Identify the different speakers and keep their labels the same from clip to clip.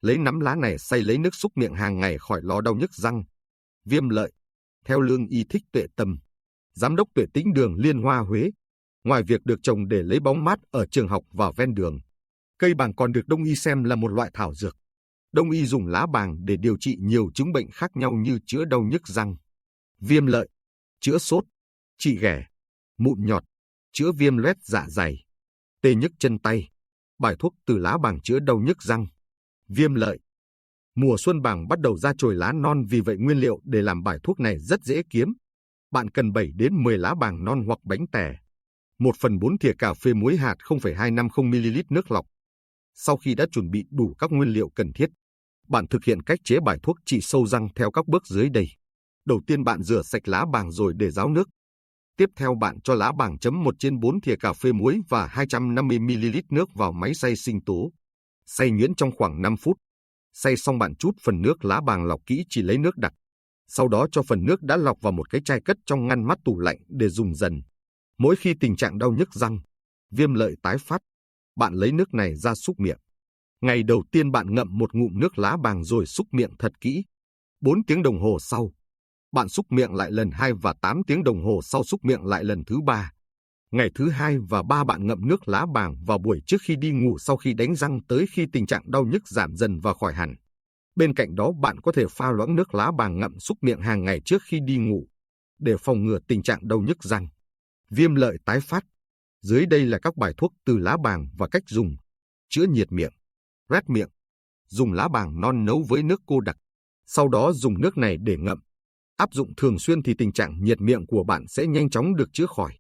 Speaker 1: Lấy nắm lá này xay lấy nước súc miệng hàng ngày khỏi lo đau nhức răng. Viêm lợi. Theo Lương Y Thích Tuệ Tâm, Giám đốc Tuệ Tĩnh Đường Liên Hoa Huế, ngoài việc được trồng để lấy bóng mát ở trường học và ven đường, cây bàng còn được Đông y xem là một loại thảo dược. Đông y dùng lá bàng để điều trị nhiều chứng bệnh khác nhau như chữa đau nhức răng, viêm lợi, chữa sốt, trị ghẻ, mụn nhọt, chữa viêm loét dạ dày, tê nhức chân tay. Bài thuốc từ lá bàng chữa đau nhức răng, viêm lợi. Mùa xuân bàng bắt đầu ra chồi lá non, vì vậy nguyên liệu để làm bài thuốc này rất dễ kiếm. Bạn cần 7 đến 10 lá bàng non hoặc bánh tẻ, 1/4 thìa cà phê muối hạt, 0,250 ml nước lọc. Sau khi đã chuẩn bị đủ các nguyên liệu cần thiết, bạn thực hiện cách chế bài thuốc trị sâu răng theo các bước dưới đây. Đầu tiên, bạn rửa sạch lá bàng rồi để ráo nước. Tiếp theo, bạn cho lá bàng chấm 1/4 thìa cà phê muối và 250 ml nước vào máy xay sinh tố. Xay nhuyễn trong khoảng 5 phút. Xay xong, bạn trút phần nước lá bàng lọc kỹ, chỉ lấy nước đặc. Sau đó cho phần nước đã lọc vào một cái chai cất trong ngăn mát tủ lạnh để dùng dần. Mỗi khi tình trạng đau nhức răng, viêm lợi tái phát, bạn lấy nước này ra súc miệng. Ngày đầu tiên bạn ngậm một ngụm nước lá bàng rồi súc miệng thật kỹ. 4 tiếng đồng hồ sau, bạn súc miệng lại lần 2 và 8 tiếng đồng hồ sau súc miệng lại lần thứ 3. Ngày thứ 2 và 3 bạn ngậm nước lá bàng vào buổi trước khi đi ngủ sau khi đánh răng tới khi tình trạng đau nhức giảm dần và khỏi hẳn. Bên cạnh đó, bạn có thể pha loãng nước lá bàng ngậm súc miệng hàng ngày trước khi đi ngủ để phòng ngừa tình trạng đau nhức răng, viêm lợi tái phát. Dưới đây là các bài thuốc từ lá bàng và cách dùng. Chữa nhiệt miệng, rét miệng. Dùng lá bàng non nấu với nước cô đặc, sau đó dùng nước này để ngậm. Áp dụng thường xuyên thì tình trạng nhiệt miệng của bạn sẽ nhanh chóng được chữa khỏi.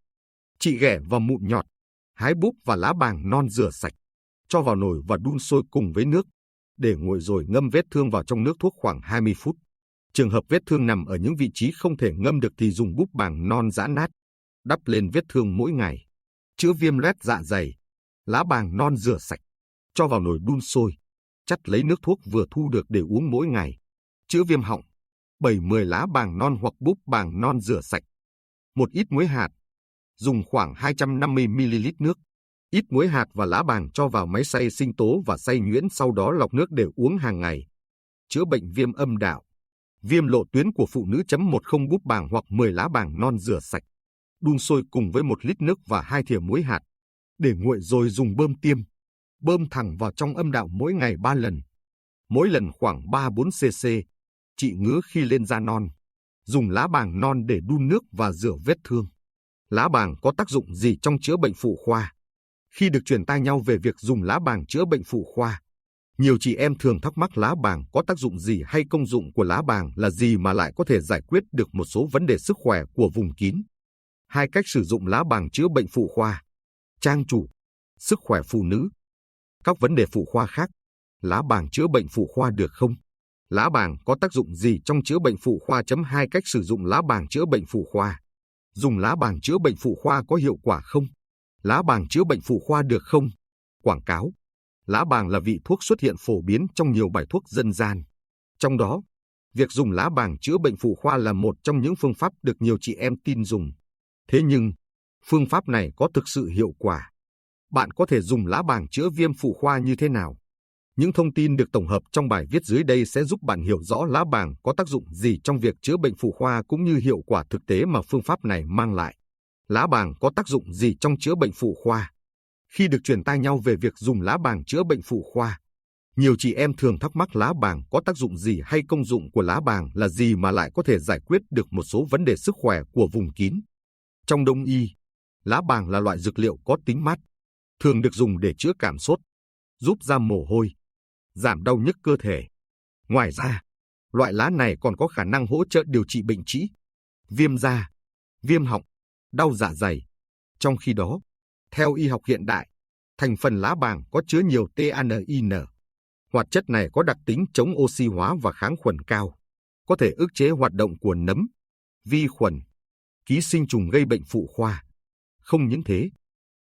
Speaker 1: Trị ghẻ và mụn nhọt. Hái búp và lá bàng non rửa sạch, cho vào nồi và đun sôi cùng với nước. Để nguội rồi ngâm vết thương vào trong nước thuốc khoảng 20 phút. Trường hợp vết thương nằm ở những vị trí không thể ngâm được thì dùng búp bàng non giã nát, đắp lên vết thương mỗi ngày. Chữa viêm loét dạ dày. Lá bàng non rửa sạch, cho vào nồi đun sôi, chắt lấy nước thuốc vừa thu được để uống mỗi ngày. Chữa viêm họng. 7-10 lá bàng non hoặc búp bàng non rửa sạch, một ít muối hạt, dùng khoảng 250 ml nước. Ít muối hạt và lá bàng cho vào máy xay sinh tố và xay nhuyễn, sau đó lọc nước để uống hàng ngày. Chữa bệnh viêm âm đạo, viêm lộ tuyến của phụ nữ. 10 búp bàng hoặc 10 lá bàng non rửa sạch, đun sôi cùng với 1 lít nước và 2 thìa muối hạt. Để nguội rồi dùng bơm tiêm, bơm thẳng vào trong âm đạo mỗi ngày 3 lần, mỗi lần khoảng 3-4 cc. Trị ngứa khi lên da non. Dùng lá bàng non để đun nước và rửa vết thương. Lá bàng có tác dụng gì trong chữa bệnh phụ khoa? Khi được truyền tai nhau về việc dùng lá bàng chữa bệnh phụ khoa, nhiều chị em thường thắc mắc lá bàng có tác dụng gì hay công dụng của lá bàng là gì mà lại có thể giải quyết được một số vấn đề sức khỏe của vùng kín. 2 cách sử dụng lá bàng chữa bệnh phụ khoa. Trang chủ, sức khỏe phụ nữ. Các vấn đề phụ khoa khác, lá bàng chữa bệnh phụ khoa được không? Lá bàng có tác dụng gì trong chữa bệnh phụ khoa? 2 cách sử dụng lá bàng chữa bệnh phụ khoa. Dùng lá bàng chữa bệnh phụ khoa có hiệu quả không? Lá bàng chữa bệnh phụ khoa được không? Quảng cáo. Lá bàng là vị thuốc xuất hiện phổ biến trong nhiều bài thuốc dân gian. Trong đó, việc dùng lá bàng chữa bệnh phụ khoa là một trong những phương pháp được nhiều chị em tin dùng. Thế nhưng, phương pháp này có thực sự hiệu quả? Bạn có thể dùng lá bàng chữa viêm phụ khoa như thế nào? Những thông tin được tổng hợp trong bài viết dưới đây sẽ giúp bạn hiểu rõ lá bàng có tác dụng gì trong việc chữa bệnh phụ khoa cũng như hiệu quả thực tế mà phương pháp này mang lại. Lá bàng có tác dụng gì trong chữa bệnh phụ khoa? Khi được truyền tai nhau về việc dùng lá bàng chữa bệnh phụ khoa, nhiều chị em thường thắc mắc lá bàng có tác dụng gì hay công dụng của lá bàng là gì mà lại có thể giải quyết được một số vấn đề sức khỏe của vùng kín. Trong Đông y, lá bàng là loại dược liệu có tính mát, thường được dùng để chữa cảm sốt, giúp ra mồ hôi, giảm đau nhức cơ thể. Ngoài ra, loại lá này còn có khả năng hỗ trợ điều trị bệnh trĩ, viêm da, viêm họng, đau dạ dày. Trong khi đó, theo y học hiện đại, thành phần lá bàng có chứa nhiều tannin. Hoạt chất này có đặc tính chống oxy hóa và kháng khuẩn cao, có thể ức chế hoạt động của nấm, vi khuẩn, ký sinh trùng gây bệnh phụ khoa. Không những thế,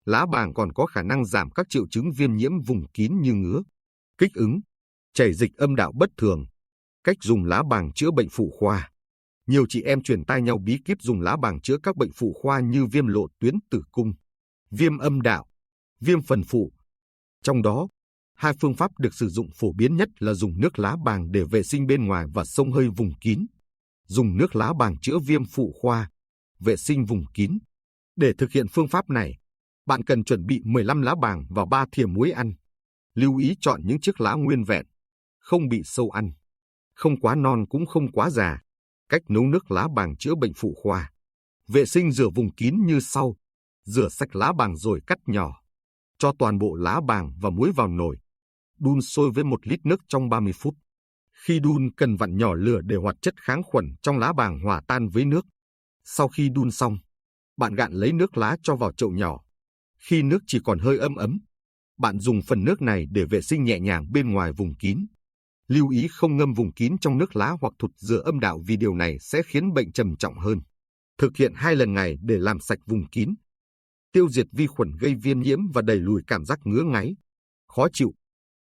Speaker 1: lá bàng còn có khả năng giảm các triệu chứng viêm nhiễm vùng kín như ngứa, kích ứng, chảy dịch âm đạo bất thường. Cách dùng lá bàng chữa bệnh phụ khoa. Nhiều chị em truyền tai nhau bí kíp dùng lá bàng chữa các bệnh phụ khoa như viêm lộ tuyến tử cung, viêm âm đạo, viêm phần phụ. Trong đó, Hai phương pháp được sử dụng phổ biến nhất là dùng nước lá bàng để vệ sinh bên ngoài và xông hơi vùng kín. Dùng nước lá bàng chữa viêm phụ khoa, vệ sinh vùng kín. Để thực hiện phương pháp này, bạn cần chuẩn bị 15 lá bàng và 3 thìa muối ăn. Lưu ý chọn những chiếc lá nguyên vẹn, không bị sâu ăn, không quá non cũng không quá già. Cách nấu nước lá bàng chữa bệnh phụ khoa. Vệ sinh rửa vùng kín như sau. Rửa sạch lá bàng rồi cắt nhỏ. Cho toàn bộ lá bàng và muối vào nồi. Đun sôi với 1 lít nước trong 30 phút. Khi đun cần vặn nhỏ lửa để hoạt chất kháng khuẩn trong lá bàng hòa tan với nước. Sau khi đun xong, bạn gạn lấy nước lá cho vào chậu nhỏ. Khi nước chỉ còn hơi ấm ấm, bạn dùng phần nước này để vệ sinh nhẹ nhàng bên ngoài vùng kín. Lưu ý không ngâm vùng kín trong nước lá hoặc thụt rửa âm đạo vì điều này sẽ khiến bệnh trầm trọng hơn. Thực hiện 2 lần ngày để làm sạch vùng kín. Tiêu diệt vi khuẩn gây viêm nhiễm và đẩy lùi cảm giác ngứa ngáy, khó chịu.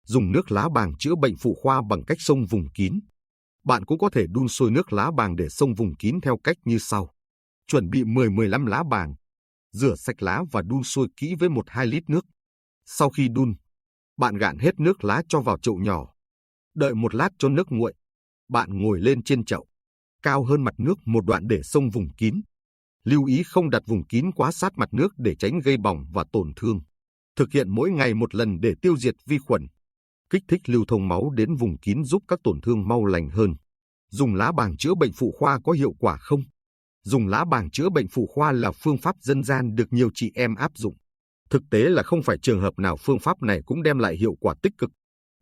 Speaker 1: Dùng nước lá bàng chữa bệnh phụ khoa bằng cách xông vùng kín. Bạn cũng có thể đun sôi nước lá bàng để xông vùng kín theo cách như sau. Chuẩn bị 10-15 lá bàng. Rửa sạch lá và đun sôi kỹ với 1-2 lít nước. Sau khi đun, bạn gạn hết nước lá cho vào chậu nhỏ. Đợi 1 lát cho nước nguội. Bạn ngồi lên trên chậu, cao hơn mặt nước một đoạn để xông vùng kín. Lưu ý không đặt vùng kín quá sát mặt nước để tránh gây bỏng và tổn thương. Thực hiện mỗi ngày 1 lần để tiêu diệt vi khuẩn. Kích thích lưu thông máu đến vùng kín giúp các tổn thương mau lành hơn. Dùng lá bàng chữa bệnh phụ khoa có hiệu quả không? Dùng lá bàng chữa bệnh phụ khoa là phương pháp dân gian được nhiều chị em áp dụng. Thực tế là không phải trường hợp nào phương pháp này cũng đem lại hiệu quả tích cực.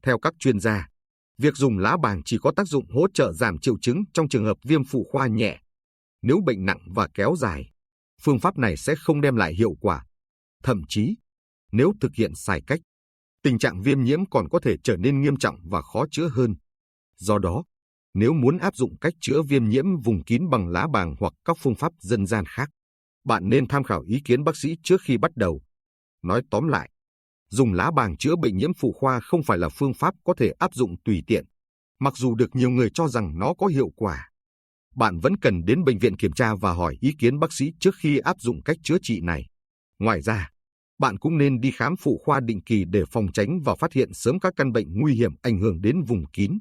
Speaker 1: Theo các chuyên gia, việc dùng lá bàng chỉ có tác dụng hỗ trợ giảm triệu chứng trong trường hợp viêm phụ khoa nhẹ. Nếu bệnh nặng và kéo dài, phương pháp này sẽ không đem lại hiệu quả. Thậm chí, nếu thực hiện sai cách, tình trạng viêm nhiễm còn có thể trở nên nghiêm trọng và khó chữa hơn. Do đó, nếu muốn áp dụng cách chữa viêm nhiễm vùng kín bằng lá bàng hoặc các phương pháp dân gian khác, bạn nên tham khảo ý kiến bác sĩ trước khi bắt đầu. Nói tóm lại, dùng lá bàng chữa bệnh nhiễm phụ khoa không phải là phương pháp có thể áp dụng tùy tiện. Mặc dù được nhiều người cho rằng nó có hiệu quả, bạn vẫn cần đến bệnh viện kiểm tra và hỏi ý kiến bác sĩ trước khi áp dụng cách chữa trị này. Ngoài ra, bạn cũng nên đi khám phụ khoa định kỳ để phòng tránh và phát hiện sớm các căn bệnh nguy hiểm ảnh hưởng đến vùng kín.